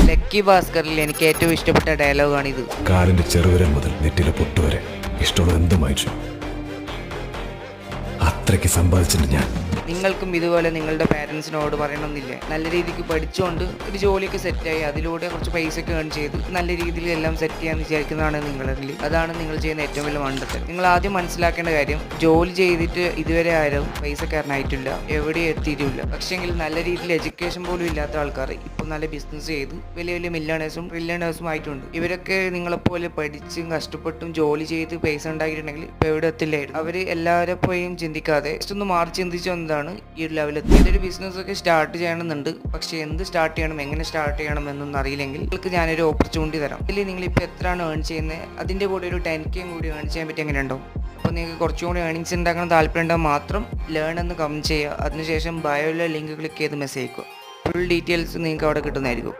Lucky ഭാസ്കറിൽ എനിക്ക് ഏറ്റവും ഇഷ്ടപ്പെട്ട ഡയലോഗാണിത്. കാലിന്റെ ചെറുവിരൽ മുതൽ നെറ്റിലെ പൊട്ടുവരെ ഇഷ്ടമുള്ള എന്തുമായി അത്രയ്ക്ക് സമ്പാദിച്ചിട്ടുണ്ട് ഞാൻ. നിങ്ങൾക്കും ഇതുപോലെ നിങ്ങളുടെ പാരൻസിനോട് പറയണമെന്നില്ലേ? നല്ല രീതിക്ക് പഠിച്ചുകൊണ്ട് ഒരു ജോലിയൊക്കെ സെറ്റായി അതിലൂടെ കുറച്ച് പൈസയൊക്കെ ഏൺ ചെയ്ത് നല്ല രീതിയിൽ എല്ലാം സെറ്റ് ചെയ്യാന്ന് വിചാരിക്കുന്നതാണ് നിങ്ങളിൽ. അതാണ് നിങ്ങൾ ചെയ്യുന്ന ഏറ്റവും വലിയ മണ്ടത്തരം. നിങ്ങൾ ആദ്യം മനസ്സിലാക്കേണ്ട കാര്യം, ജോലി ചെയ്തിട്ട് ഇതുവരെ ആരും പൈസക്കാരനായിട്ടില്ല, എവിടെയും എത്തിയിട്ടില്ല. പക്ഷേങ്കിൽ നല്ല രീതിയിൽ എഡ്യൂക്കേഷൻ പോലും ഇല്ലാത്ത ആൾക്കാർ ഇപ്പോൾ നല്ല ബിസിനസ് ചെയ്ത് വലിയ വലിയ മില്യണേഴ്സും ട്രില്യണേഴ്സും ആയിട്ടുണ്ട്. ഇവരൊക്കെ നിങ്ങളെപ്പോലെ പഠിച്ചും കഷ്ടപ്പെട്ടും ജോലി ചെയ്ത് പൈസ ഉണ്ടാക്കിയിട്ടുണ്ടെങ്കിൽ ഇപ്പോൾ എവിടെ എത്തില്ലായിരുന്നു. അവർ എല്ലാവരെ പോയും ചിന്തിക്കാതെ ജസ്റ്റ് ഒന്ന് മാറി ചിന്തിച്ചു വന്നതാണ് ഈ ഒരു ലെവലെത്തി. ഇതൊരു ബിസിനസ് ഒക്കെ സ്റ്റാർട്ട് ചെയ്യണമെന്നുണ്ട്, പക്ഷേ എന്ത് സ്റ്റാർട്ട് ചെയ്യണം, എങ്ങനെ സ്റ്റാർട്ട് ചെയ്യണം എന്നൊന്നും അറിയില്ലെങ്കിൽ നിങ്ങൾക്ക് ഞാനൊരു ഓപ്പർച്യൂണിറ്റി തരാം. ഇതിൽ നിങ്ങളിപ്പോൾ എത്രയാണ് ഏൺ ചെയ്യുന്നത് അതിൻ്റെ കൂടെ ഒരു 10K കൂടി ഏൺ ചെയ്യാൻ പറ്റി എങ്ങനെയുണ്ടോ? അപ്പോൾ നിങ്ങൾക്ക് കുറച്ചും കൂടി ഏണിങ്സ് ഉണ്ടാക്കണം താല്പര്യം ഉണ്ടാകും മാത്രം ലേൺ എന്ന് കമൻറ്റ് ചെയ്യുക. അതിനുശേഷം ബയോയിലെ ലിങ്ക് ക്ലിക്ക് ചെയ്ത് മെസ്സേജ് അയക്കുക. ഫുൾ ഡീറ്റെയിൽസ് നിങ്ങൾക്ക് അവിടെ കിട്ടുന്നതായിരിക്കും.